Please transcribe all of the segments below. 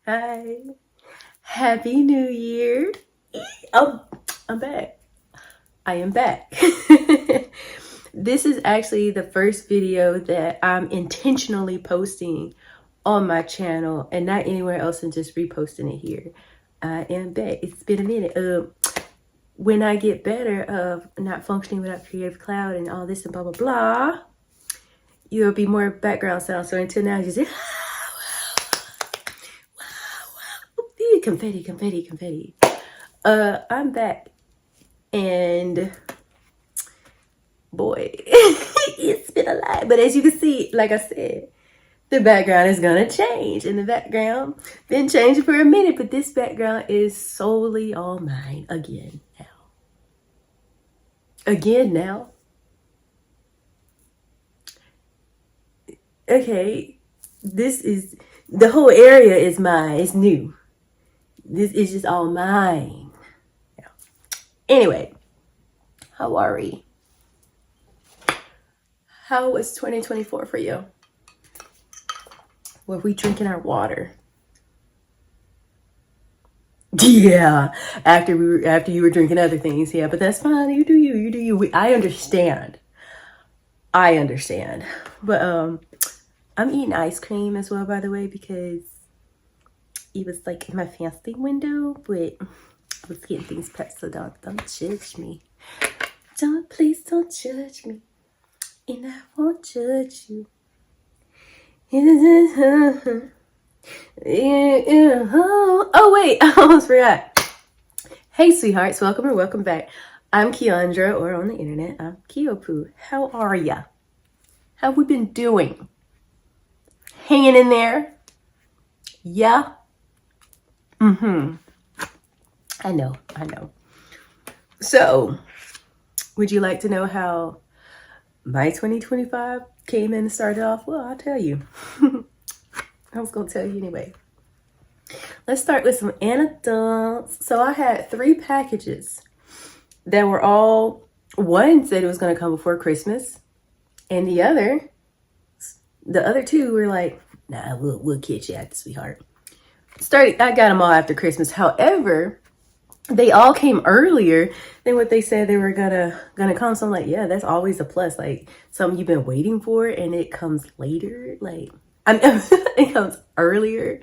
Hi. Happy New Year. Oh, I'm back. I am back. This is actually the first video that I'm intentionally posting on my channel and not anywhere else and just reposting it here. I am back. It's been a minute. When I get better of not functioning without Creative Cloud and all this and blah, blah, blah, you'll be more background sound. So until now, you just confetti, confetti, confetti. I'm back. And boy, it's been a lot. But as you can see, like I said, the background is gonna change. And the background been changing for a minute, but this background is solely all mine again now. Again now. Okay, this is the whole area is mine. It's new. This is just all mine. Anyway, how are we? How was 2024 for you? Were we drinking our water? Yeah, after you were drinking other things, yeah, but that's fine. You do you. I understand. But I'm eating ice cream as well, by the way, because it was like in my fasting window, but I was getting things prepped, so don't judge me. Please don't judge me, and I won't judge you. Oh wait, I almost forgot. Hey sweethearts, welcome or welcome back. I'm Keandra, or on the internet, I'm Keopoo. How are ya? How we been doing? Hanging in there? Yeah? I know. So, would you like to know how my 2025 came in and started off? Well, I'll tell you. I was going to tell you anyway. Let's start with some anecdotes. So I had 3 packages that were all, one said it was going to come before Christmas, and the other 2 were like, nah, we'll catch you at the sweetheart. I got them all after Christmas. However, they all came earlier than what they said they were gonna come. So I'm like, yeah, that's always a plus. Like something you've been waiting for and it comes later. Like it comes earlier.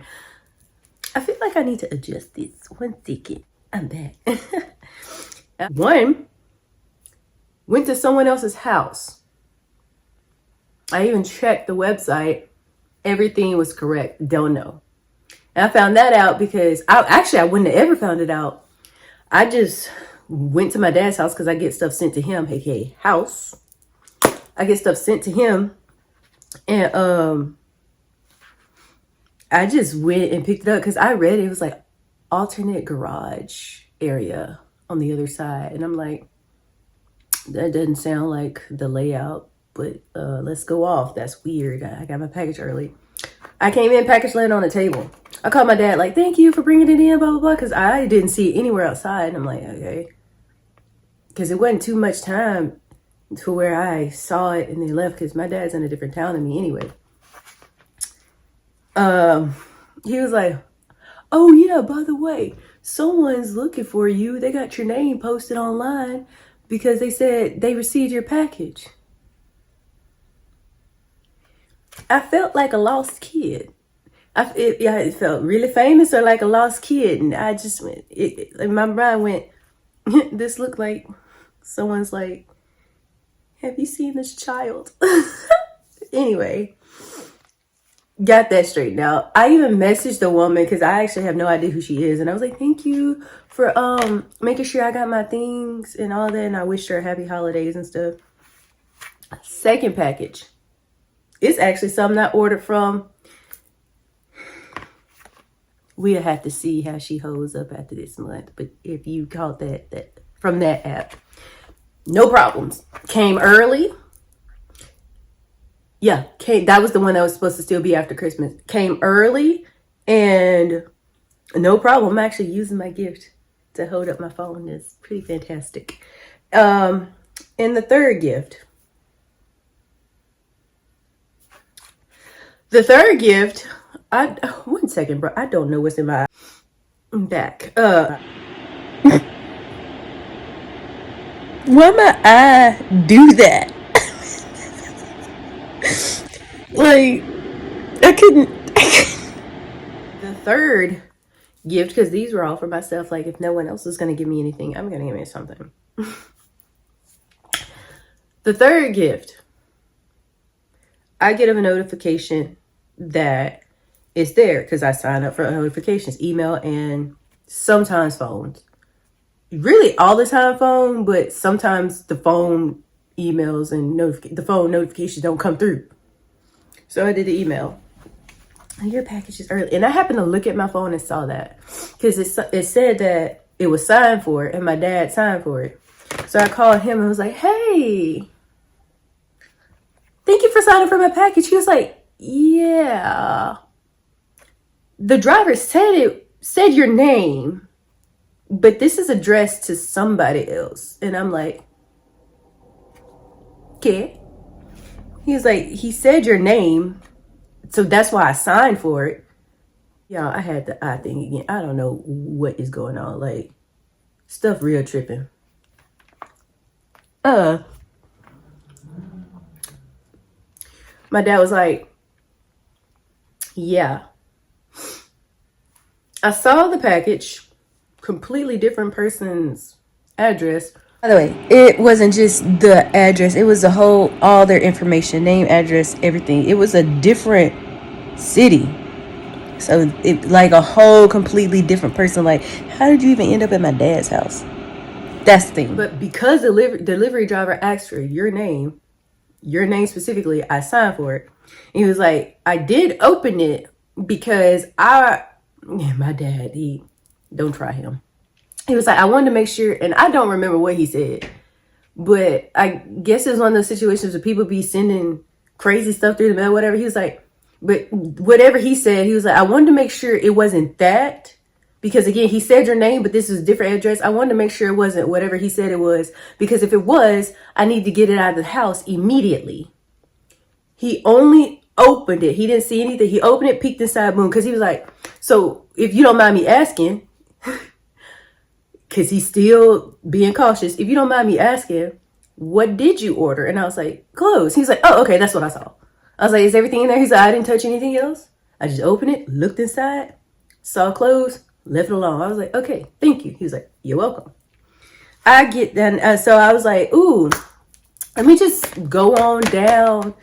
I feel like I need to adjust this. 1 second. I'm back. One went to someone else's house. I even checked the website. Everything was correct. Don't know. And I found that out because I wouldn't have ever found it out. I just went to my dad's house because I get stuff sent to him, aka house. I get stuff sent to him, and I just went and picked it up because I read it was like alternate garage area on the other side, and I'm like, that doesn't sound like the layout, but let's go off. That's weird. I got my package early. I came in, package laying on the table. I called my dad, like, thank you for bringing it in, blah, blah, blah, because I didn't see it anywhere outside. And I'm like, okay. Because it wasn't too much time to where I saw it and they left because my dad's in a different town than me anyway. He was like, oh, yeah, by the way, someone's looking for you. They got your name posted online because they said they received your package. I felt like a lost kid. It felt really famous or like a lost kid. And I just went, my mind went, this looked like someone's like, have you seen this child? Anyway, got that straightened out. I even messaged the woman because I actually have no idea who she is. And I was like, thank you for making sure I got my things and all that. And I wished her happy holidays and stuff. Second package. It's actually something I ordered from. We'll have to see how she holds up after this month. But if you caught that from that app, no problems. Came early. Yeah, that was the one that was supposed to still be after Christmas. Came early and no problem. I'm actually using my gift to hold up my phone. It's pretty fantastic. And the third gift. One second, bro. I don't know what's in my back. Why my eye do that? Like, I couldn't. The third gift, because these were all for myself. Like, if no one else is going to give me anything, I'm going to give me something. The third gift, I get a notification that it's there because I sign up for notifications, email, and sometimes phones. Really all the time phone, but sometimes the phone emails and the phone notifications don't come through. So I did the email. Your package is early. And I happened to look at my phone and saw that. Because it said that it was signed for it and my dad signed for it. So I called him and was like, hey, thank you for signing for my package. He was like, yeah. The driver said your name, but this is addressed to somebody else. And I'm like, okay. He was like, he said your name, so that's why I signed for it. Y'all, I had the eye thing again. I don't know what is going on. Like, stuff real tripping. My dad was like, yeah. I saw the package, completely different person's address. By the way, it wasn't just the address. It was all their information, name, address, everything. It was a different city. So it like a whole completely different person. Like, how did you even end up at my dad's house? That's the thing. But because the delivery driver asked for your name specifically, I signed for it. And he was like, I did open it because my dad, don't try him. He was like, I wanted to make sure, and I don't remember what he said, but I guess it's one of those situations where people be sending crazy stuff through the mail, whatever. He was like, but whatever he said, he was like, I wanted to make sure it wasn't that. Because again, he said your name, but this is a different address. I wanted to make sure it wasn't whatever he said it was. Because if it was, I need to get it out of the house immediately. He only opened it. He didn't see anything. He opened it, peeked inside, boom. Because he was like, so if you don't mind me asking, because he's still being cautious. If you don't mind me asking, what did you order? And I was like, clothes. He's like, oh, okay, that's what I saw. I was like, is everything in there? He's like, I didn't touch anything else. I just opened it, looked inside, saw clothes, left it alone. I was like, okay, thank you. He was like, you're welcome. I get done. So I was like, ooh, let me just go on down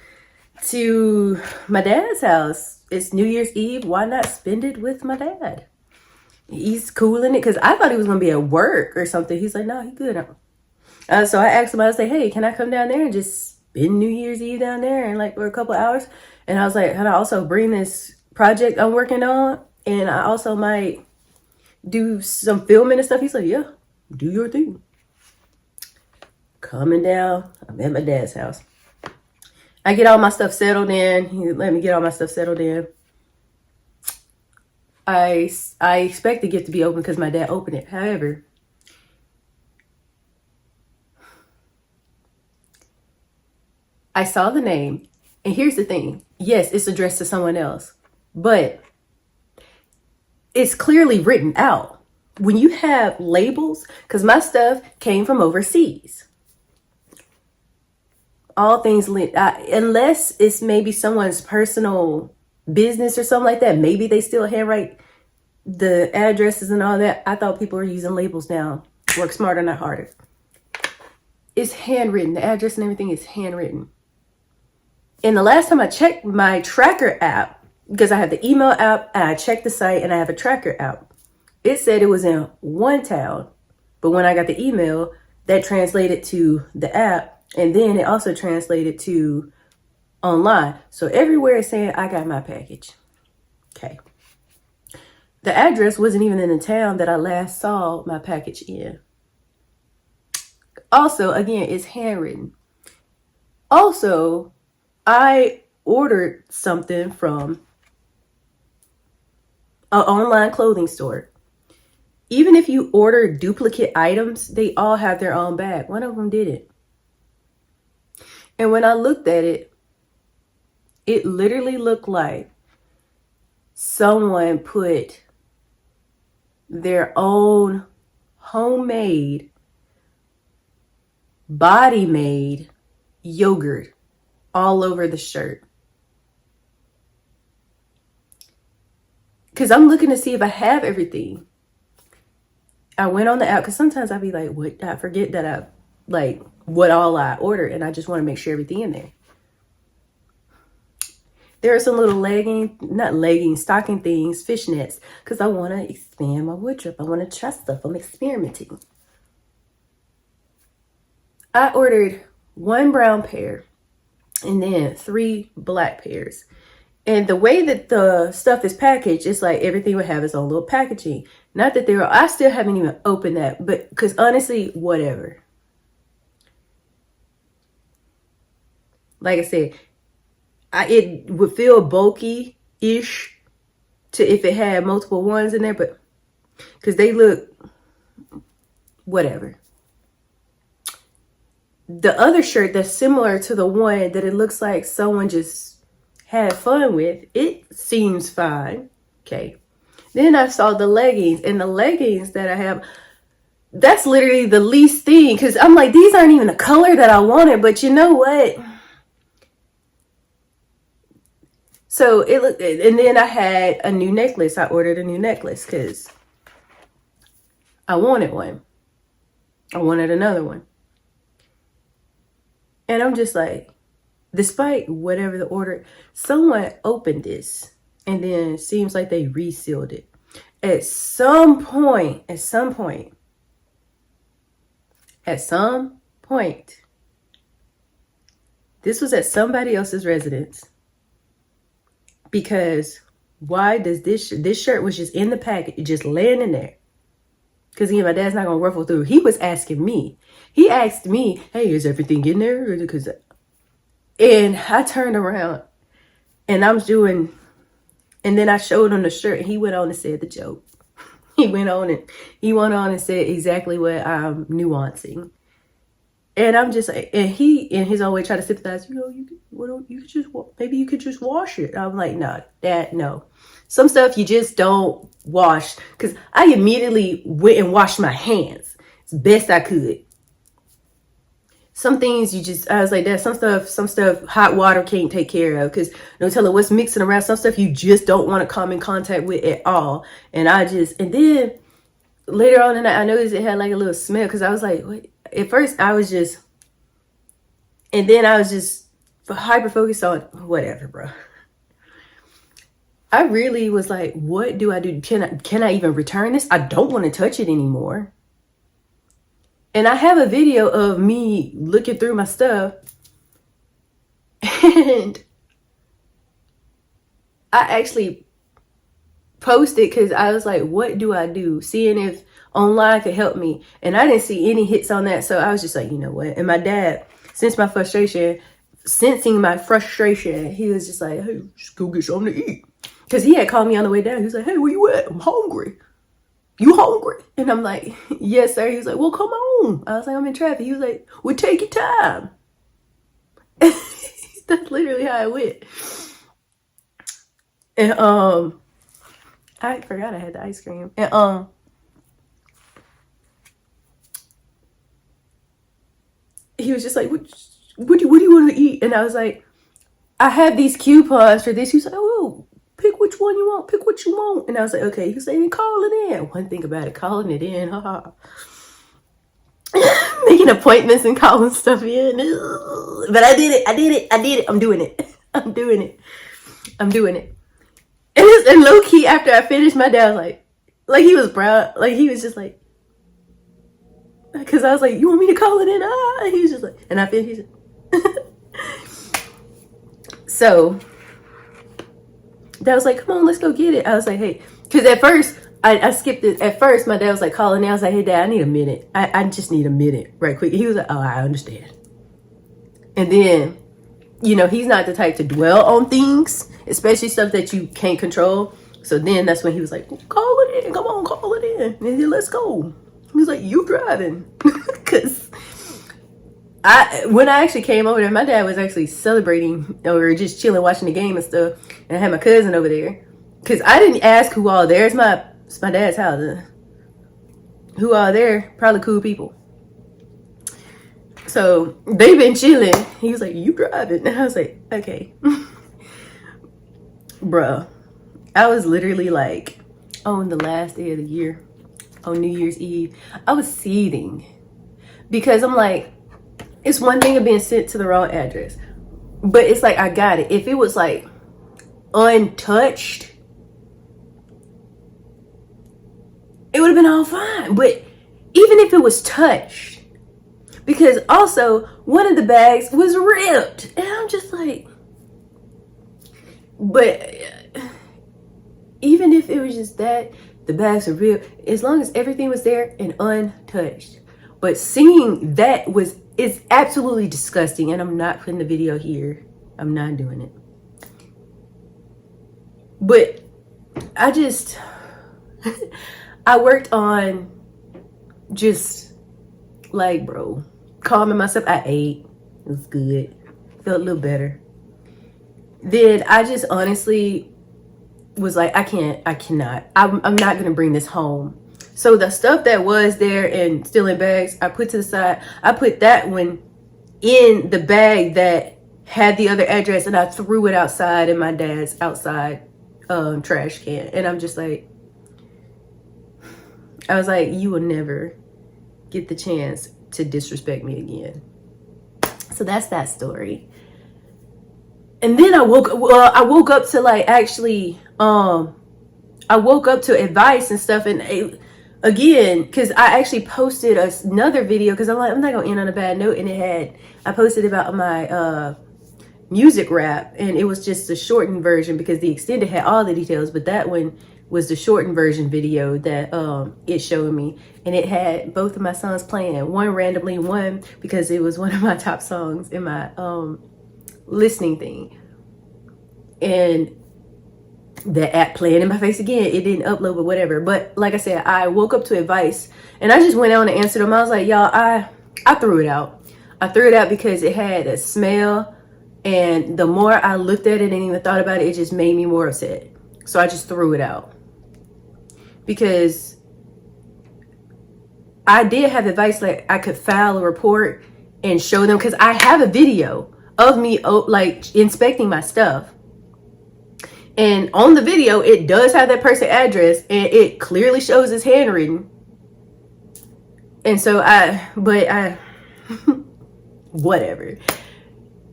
to my dad's house. It's New Year's Eve. Why not spend it with my dad? He's cool in it because I thought he was going to be at work or something. He's like, no, he's good. So I asked him, I was like, hey, can I come down there and just spend New Year's Eve down there and like for a couple hours? And I was like, can I also bring this project I'm working on? And I also might do some filming and stuff. He's like, yeah, do your thing. Coming down, I'm at my dad's house. I get all my stuff settled in. He let me get all my stuff settled in. I expect the gift to be open because my dad opened it. However, I saw the name, and here's the thing. Yes, it's addressed to someone else, but it's clearly written out. When you have labels, because my stuff came from overseas. All things, unless it's maybe someone's personal business or something like that, maybe they still handwrite the addresses and all that. I thought people were using labels now. Work smarter, not harder. It's handwritten. The address and everything is handwritten. And the last time I checked my tracker app, because I have the email app and I checked the site and I have a tracker app, it said it was in one town. But when I got the email, that translated to the app. And then it also translated to online. So everywhere it's saying I got my package. Okay. The address wasn't even in the town that I last saw my package in. Also, again, it's handwritten. Also, I ordered something from an online clothing store. Even if you order duplicate items, they all have their own bag. One of them didn't. And when I looked at it, it literally looked like someone put their own homemade, body-made yogurt all over the shirt. Because I'm looking to see if I have everything. I went on the app because sometimes I'd be like, what? I forget that I like what all I ordered, and I just want to make sure everything in there. There are some little stocking things, fishnets, because I want to expand my wardrobe. I want to try stuff. I'm experimenting. I ordered 1 brown pair and then 3 black pairs. And the way that the stuff is packaged, it's like everything would have its own little packaging. Not that I still haven't even opened that, but because honestly, whatever. Like I said, it would feel bulky-ish if it had multiple ones in there, but because they look whatever. The other shirt that's similar to the one that it looks like someone just had fun with, it seems fine. Okay. Then I saw the leggings, and the leggings that I have, that's literally the least thing, because I'm like, these aren't even the color that I wanted, but you know what? So it looked, and then I had a new necklace. I ordered a new necklace because I wanted one. I wanted another one. And I'm just like, despite whatever the order, someone opened this and then it seems like they resealed it. At some point, this was at somebody else's residence. Because why does this shirt was just in the packet, just laying in there? Because my dad's not gonna ruffle through. He was asking me. He asked me, "Hey, is everything in there?" And I turned around, and and then I showed him the shirt, and he went on and said the joke. He went on and said exactly what I'm nuancing. And I'm just like, and he in his own way tried to sympathize. Maybe you could just wash it. I'm like, no. Some stuff you just don't wash, because I immediately went and washed my hands as best I could. Some things I was like that. Some stuff hot water can't take care of, because no telling what's mixing around. Some stuff you just don't want to come in contact with at all. And then later on in the night, I noticed it had like a little smell, because I was like, what? At first I was just hyper focused on whatever, bro. I really was like, what do I do? Can I even return this? I don't want to touch it anymore. And I have a video of me looking through my stuff, and I actually posted because I was like, what do I do? Seeing if online could help me. And I didn't see any hits on that. So I was just like, you know what? And my dad, sensing my frustration, he was just like, hey, just go get something to eat. Because he had called me on the way down. He was like, hey, where you at? I'm hungry. You hungry? And I'm like, yes, sir. He was like, well, come on. I was like, I'm in traffic. He was like, well, take your time. That's literally how it went. And I forgot I had the ice cream. And he was just like, what do you want to eat? And I was like, I have these coupons for this. He was like, oh, pick which one you want. Pick what you want. And I was like, okay. He was like, call it in. One thing about it, calling it in. Haha. Making appointments and calling stuff in. But I did it. I'm doing it. And low key, after I finished, my dad was like he was proud. Like he was just like, because I was like, you want me to call it in? And he was just like, and I finished. So dad was like, come on, let's go get it. I was like, hey, because at first I skipped it. At first, my dad was like calling me. I was like, hey, Dad, I need a minute. I just need a minute right quick. He was like, oh, I understand. And then, he's not the type to dwell on things, especially stuff that you can't control. So then that's when he was like, call it in. Come on, call it in. And then let's go. He was like, you driving. Because when I actually came over there, my dad was actually celebrating or just chilling, watching the game and stuff. And I had my cousin over there. Because I didn't ask who all there. It's my dad's house. Who all there? Probably cool people. So they've been chilling. He was like, you driving? And I was like, okay. Bruh. I was literally like, on the last day of the year, on New Year's Eve, I was seething. Because I'm like, it's one thing of being sent to the wrong address. But it's like, I got it. If it was like untouched, it would have been all fine. But even if it was touched, because also one of the bags was ripped. And I'm just like, but even if it was just that, the bags are ripped, as long as everything was there and untouched. But seeing that is absolutely disgusting. And I'm not putting the video here. I'm not doing it. But I just, I worked on just like, bro, calming myself. I ate. It was good. Felt a little better. Then I just honestly was like, I'm not going to bring this home. So the stuff that was there and still in bags, I put to the side. I put that one in the bag that had the other address, and I threw it outside in my dad's outside trash can. And I'm just like, I was like, you will never get the chance to disrespect me again. So that's that story. And then I woke up to like actually I woke up to advice and stuff, and again, because I actually posted another video, because I'm like, I'm not gonna end on a bad note, and I posted about my music rap, and it was just the shortened version because the extended had all the details, but that one was the shortened version video that it showed me, and it had both of my songs playing, one randomly, one because it was one of my top songs in my listening thing, and the app playing in my face again. It didn't upload, but whatever. But like I said, I woke up to advice, and I just went on and answered them. I was like, y'all, I threw it out. I threw it out because it had a smell, and the more I looked at it and even thought about it, it just made me more upset. So I just threw it out, because I did have advice, like I could file a report and show them, because I have a video of me like inspecting my stuff. And on the video, it does have that person's address, and it clearly shows it's handwritten. And so whatever.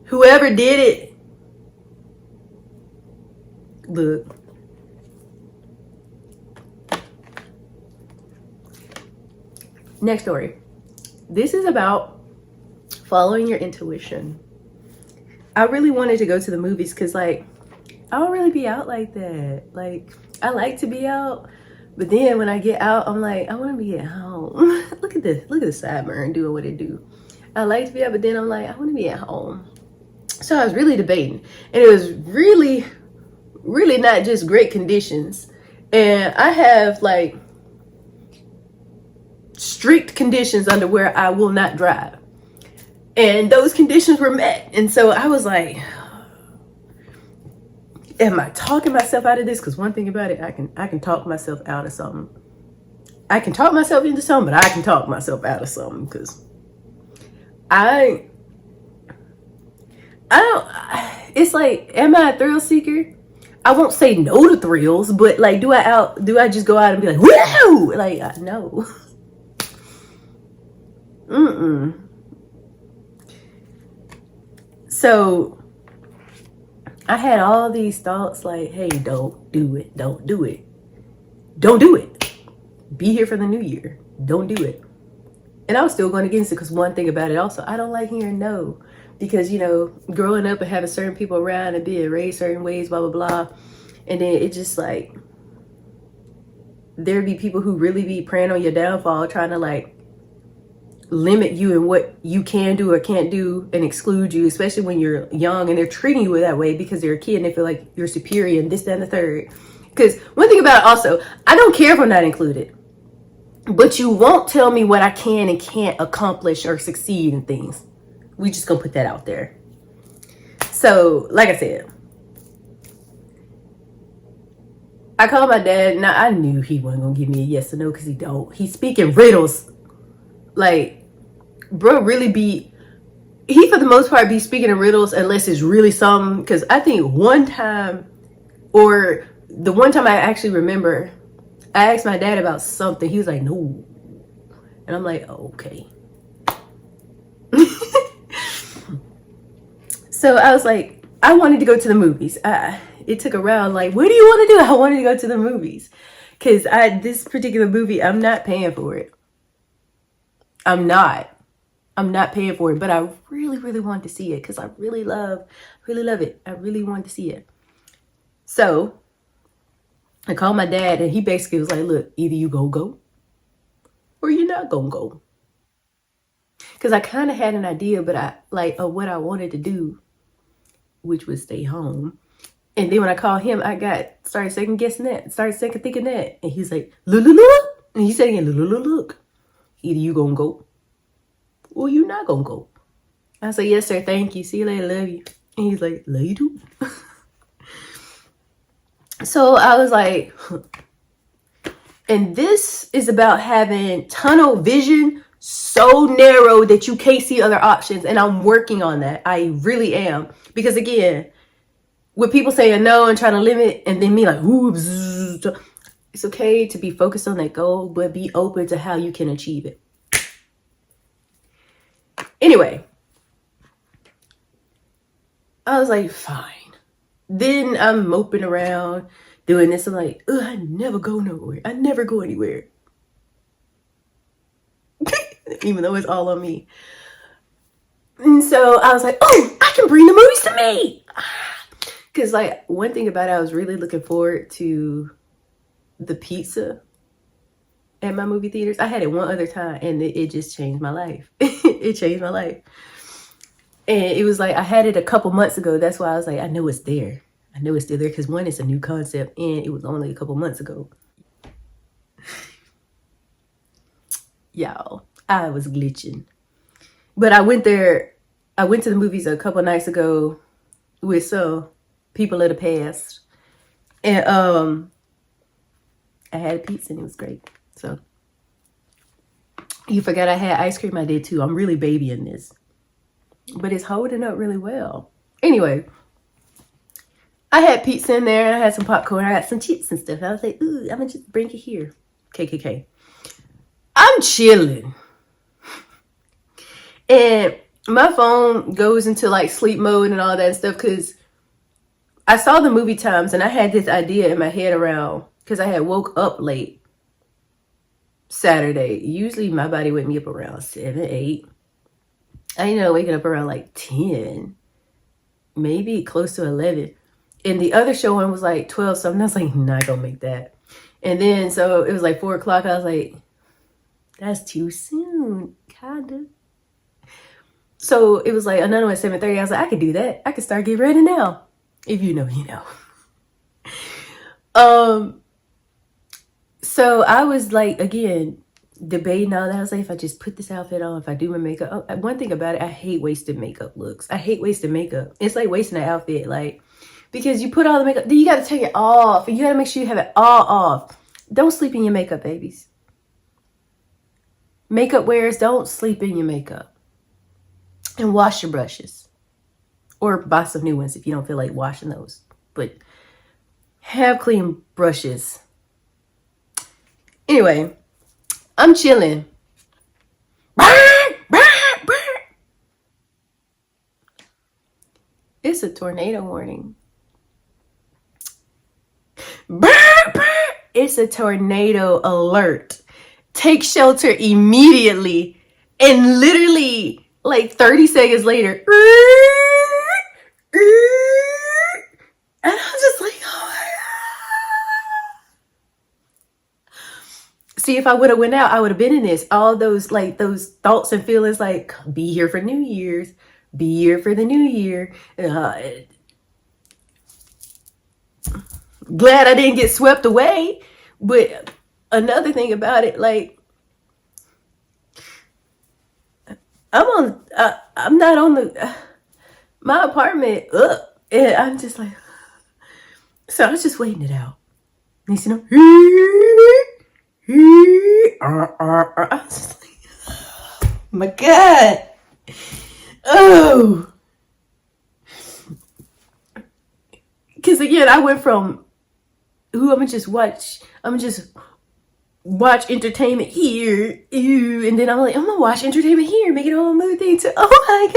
Whoever did it, look. Next story. This is about following your intuition. I really wanted to go to the movies because, like, I don't really be out like that. Like, I like to be out, but then when I get out, I'm like, I want to be at home. Look at this. Look at the sideburn doing what it do. I like to be out, but then I'm like, I want to be at home. So I was really debating, and it was really, really not just great conditions. And I have like strict conditions under where I will not drive, and those conditions were met. And so I was like, am I talking myself out of this? Because one thing about it, I can talk myself out of something. I can talk myself into something, but I can talk myself out of something, because I don't, it's like, am I a thrill seeker? I won't say no to thrills, but like, do I just go out and be like, whoa? Like, no. So I had all these thoughts like, hey, don't do it. Don't do it. Don't do it. Be here for the new year. Don't do it. And I was still going against it, because one thing about it also, I don't like hearing no. Because, you know, growing up and having certain people around and being raised certain ways, blah, blah, blah. And then it just like, there'd be people who really be preying on your downfall, trying to like limit you in what you can do or can't do, and exclude you, especially when you're young and they're treating you that way because they're a kid and they feel like you're superior and this, that, and the third. Because one thing about it also, I don't care if I'm not included, but you won't tell me what I can and can't accomplish or succeed in things. We just gonna put that out there. So like I said, I called my dad. Now I knew he wasn't gonna give me a yes or no because he don't. He's speaking riddles. Like, bro, really be he for the most part be speaking in riddles unless it's really something. Because I think one time, or the one time I actually remember, I asked my dad about something. He was like, "No," and I'm like, oh, "Okay." So I was like, I wanted to go to the movies. It took a round. Like, what do you want to do? I wanted to go to the movies because this particular movie, I'm not paying for it. I'm not. I'm not paying for it, but I really, really wanted to see it because I really love it. I really wanted to see it. So I called my dad, and he basically was like, "Look, either you go or you're not gonna go." Because I kind of had an idea, but I like of what I wanted to do, which was stay home. And then when I called him, started second guessing that, started second thinking that, and he's like, "Look, look, look," and he said again, "Look, look, look, look. Either you gonna go or you not gonna go." I said, "Yes, sir. Thank you. See you later. Love you." And he's like, "Love you too." So I was like, and this is about having tunnel vision so narrow that you can't see other options. And I'm working on that. I really am. Because again, with people saying no and trying to limit, and then me like, ooh, it's okay to be focused on that goal, but be open to how you can achieve it. Anyway, I was like, fine. Then I'm moping around doing this. I'm like, ugh, I never go nowhere. I never go anywhere. Even though it's all on me. And so I was like, oh, I can bring the movies to me. Because like one thing about it, I was really looking forward to the pizza at my movie theaters. I had it one other time and it just changed my life. It changed my life. And it was like, I had it a couple months ago. That's why I was like, I know it's there. I know it's still there because one, it's a new concept and it was only a couple months ago. Y'all, I was glitching. But I went to the movies a couple nights ago with some people of the past. And I had pizza and it was great. So you forgot I had ice cream. I did too. I'm really babying this. But it's holding up really well. Anyway, I had pizza in there and I had some popcorn. I got some chips and stuff. I was like, ooh, I'm gonna just bring it here. KKK. I'm chilling. And my phone goes into like sleep mode and all that stuff because I saw the movie times and I had this idea in my head around because I had woke up late Saturday. Usually my body wake me up around 7, 8. I ended up waking up around like 10, maybe close to 11. And the other showing was like 12 something. I was like, not gonna make that. And then so it was like 4 o'clock. I was like, that's too soon, kinda. So it was like another one at 7:30. I was like, I could do that. I could start getting ready now. If you know, you know. So I was like, again, debating all that. I was like, if I just put this outfit on, if I do my makeup. Oh, one thing about it, I hate wasted makeup looks. I hate wasting makeup. It's like wasting an outfit, like, because you put all the makeup, then you got to take it off. And you got to make sure you have it all off. Don't sleep in your makeup, babies. Makeup wearers, don't sleep in your makeup. And wash your brushes. Or buy some new ones if you don't feel like washing those. But have clean brushes. Anyway, I'm chilling. It's a tornado warning. It's a tornado alert. Take shelter immediately. And literally, like 30 seconds later, and I'm just like, oh my God. See, if I would have went out, I would have been in this. All those like those thoughts and feelings like, be here for New Year's. Be here for the new year. Glad I didn't get swept away. But another thing about it, like, I'm not on my apartment up. And I'm just like, so I was just waiting it out. And you know, I was just like, oh my God. Oh. Because again, I went from, I'm gonna just watch entertainment here, and then I'm like, I'm gonna watch entertainment here, make it a whole movie thing too. Oh my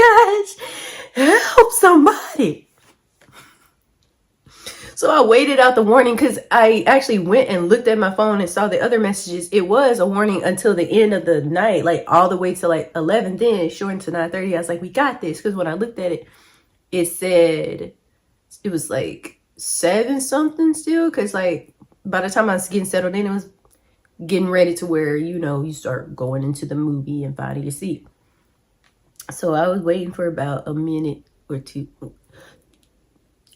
gosh, help somebody. So I waited out the warning because I actually went and looked at my phone and saw the other messages. It was a warning until the end of the night, like all the way to like 11. Then shortened to 9:30. I was like, we got this. Because when I looked at it, it said it was like 7 something still. Because like by the time I was getting settled in, it was getting ready to where, you start going into the movie and finding your seat. So I was waiting for about a minute or two.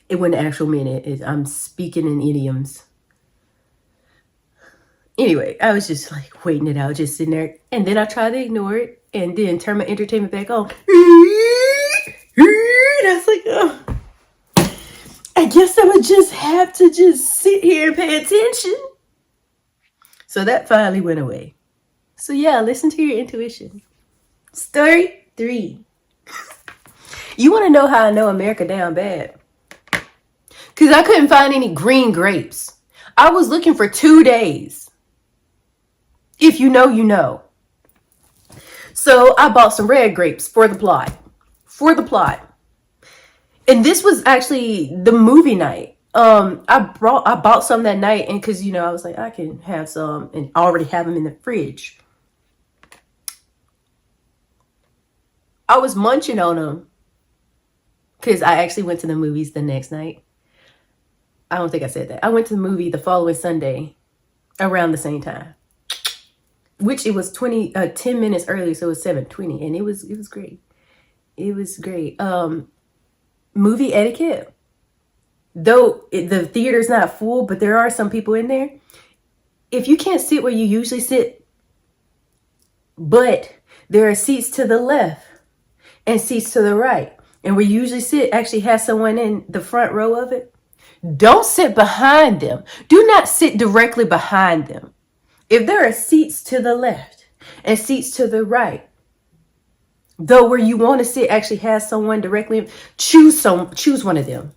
It wasn't an actual minute. I'm speaking in idioms. Anyway, I was just like waiting it out, just sitting there. And then I tried to ignore it and then turn my entertainment back on. And I was like, oh, I guess I would just have to just sit here and pay attention. So that finally went away. So yeah, listen to your intuition. Story 3. You want to know how I know America down bad? Because I couldn't find any green grapes. I was looking for 2 days. If you know, you know. So I bought some red grapes for the plot. And this was actually the movie night. I bought some that night, and because I was like, I can have some and already have them in the fridge. I was munching on them because I actually went to the movies the next night. I don't think I said that. I went to the movie the following Sunday around the same time, which it was 10 minutes early, so it was 7:20, and it was great. It was great. Movie etiquette. Though the theater's not full, but there are some people in there. If you can't sit where you usually sit, but there are seats to the left and seats to the right, and where you usually sit actually has someone in the front row of it, don't sit behind them. Do not sit directly behind them. If there are seats to the left and seats to the right, though where you want to sit actually has someone directly, choose one of them.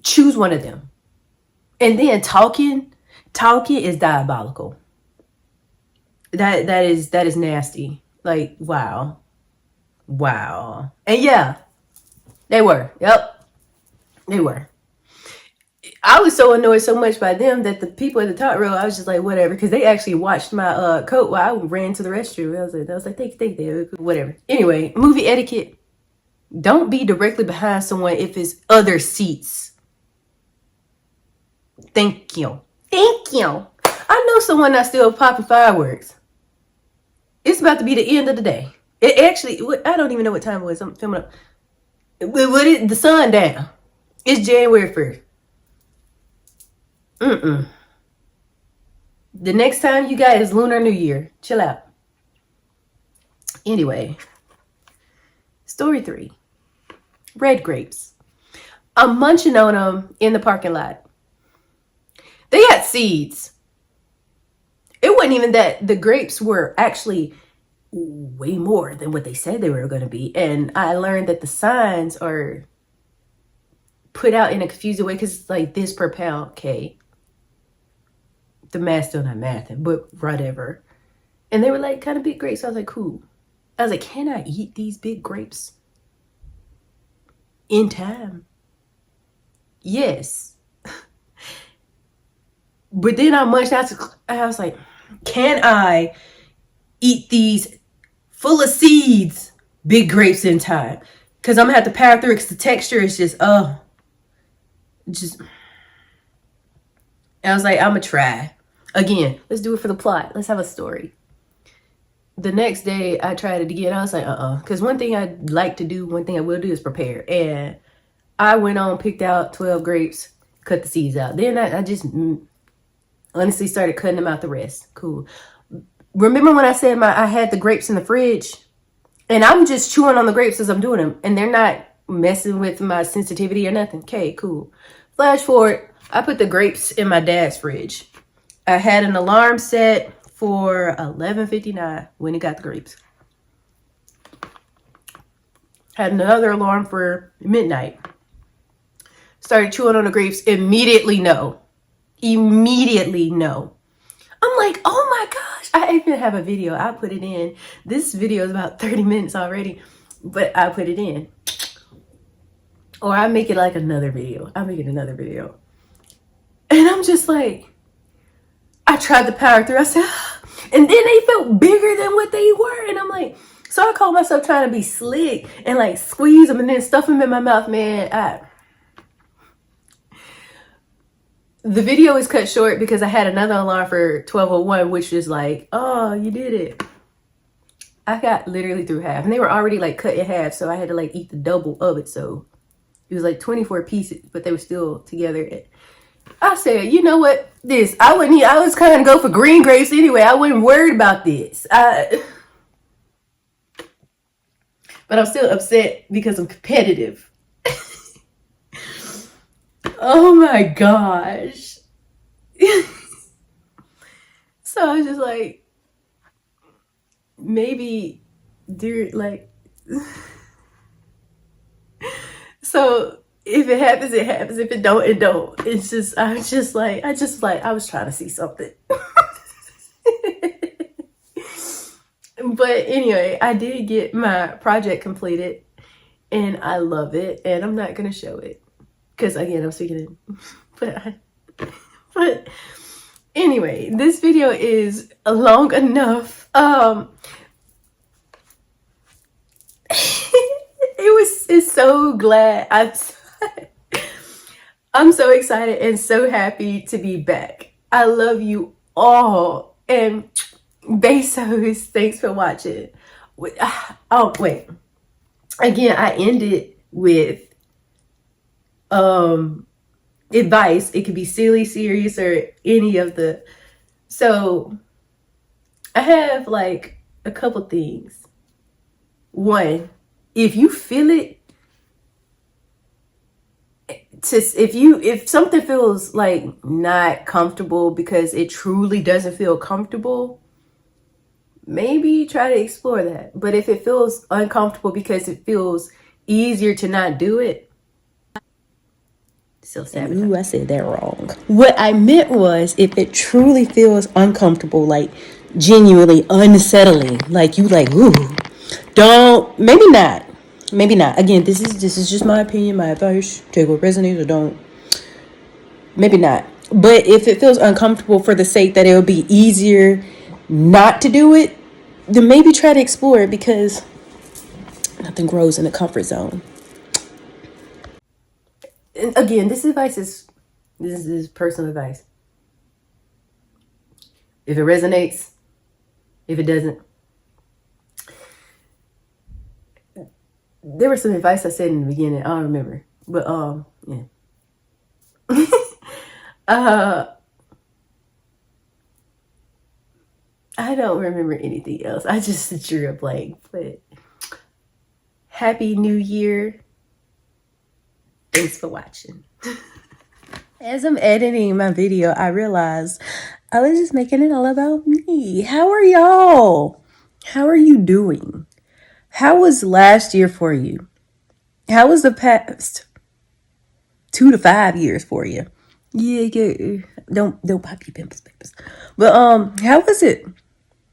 Choose one of them. And then talking is diabolical. That is nasty. Like, wow. And yeah, they were. Yep. They were. I was so annoyed so much by them that the people at the top row, I was just like, whatever, because they actually watched my coat while I ran to the restroom. I was like, thank you, whatever. Anyway, movie etiquette. Don't be directly behind someone if it's other seats. Thank you. I know someone that's still popping fireworks. It's about to be the end of the day. It actually, I don't even know what time it was. I'm filming up. The sun down. It's January 1st. The next time you got is Lunar New Year. Chill out. Anyway, story 3. Red grapes. I'm munching on them in the parking lot. They had seeds. It wasn't even that. The grapes were actually way more than what they said they were going to be. And I learned that the signs are put out in a confusing way because it's like this per pound. Okay. The math's still not mathing, but whatever. And they were like kind of big grapes. So I was like, cool. I was like, can I eat these big grapes in time? Yes. But then I munched out. I was like, can I eat these full of seeds big grapes in time? Because I'm going to have to power through because the texture is just, I was like, I'm going to try. Again, let's do it for the plot. Let's have a story. The next day, I tried it again. I was like, because one thing I like to do, one thing I will do is prepare. And I went on, picked out 12 grapes, cut the seeds out. Then I just honestly started cutting them out the rest. Cool. Remember when I said I had the grapes in the fridge? And I'm just chewing on the grapes as I'm doing them. And they're not messing with my sensitivity or nothing. Okay, cool. Flash forward, I put the grapes in my dad's fridge. I had an alarm set for 11:59 when he got the grapes. Had another alarm for midnight. Started chewing on the grapes. Immediately no. Immediately no. I'm like, oh my gosh. I even have a video. I put it in. This video is about 30 minutes already, but I put it in. Or I make it like another video. I make it another video. And I'm just like, I tried to power through. I said, and then they felt bigger than what they were. And I'm like, so I called myself trying to be slick and like squeeze them and then stuff them in my mouth, man. The video is cut short because I had another alarm for 12:01, which is like, oh, you did it. I got literally through half, and they were already like cut in half, so I had to like eat the double of it. So it was like 24 pieces, but they were still together. I said, you know what? I was kind of go for green grapes anyway. I wasn't worried about this. But I'm still upset because I'm competitive. Oh my gosh. So I was just like, maybe like, so if it happens, it happens. If it don't, it don't. It's just, I was trying to see something. But anyway, I did get my project completed and I love it, and I'm not going to show it because again, I'm speaking in, but anyway, this video is long enough. It's so glad. I'm so excited and so happy to be back. I love you all. And Bezos, thanks for watching. Oh, wait. Again, I ended with advice. It could be silly, serious, or any of the. So I have like a couple things. One, if you feel it, if something feels like not comfortable because it truly doesn't feel comfortable, maybe try to explore that. But if it feels uncomfortable because it feels easier to not do it, still sabotage. Ooh, I said that wrong. What I meant was, if it truly feels uncomfortable, like genuinely unsettling, like you like, ooh, don't, maybe not. Maybe not. Again, this is just my opinion, my advice. Take what resonates or don't. Maybe not. But if it feels uncomfortable for the sake that it will be easier not to do it, then maybe try to explore it, because nothing grows in the comfort zone. And again, this is personal advice. If it resonates, if it doesn't. There was some advice I said in the beginning. I don't remember. But yeah. I don't remember anything else. I just drew a blank. But Happy New Year. Thanks for watching. As I'm editing my video, I realized I was just making it all about me. How are y'all? How are you doing? How was last year for you? How was the past 2 to 5 years for you? Yeah. Don't pop your pimples. But how was it?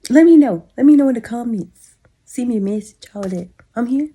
Let me know. Let me know in the comments. Send me a message, all that. I'm here.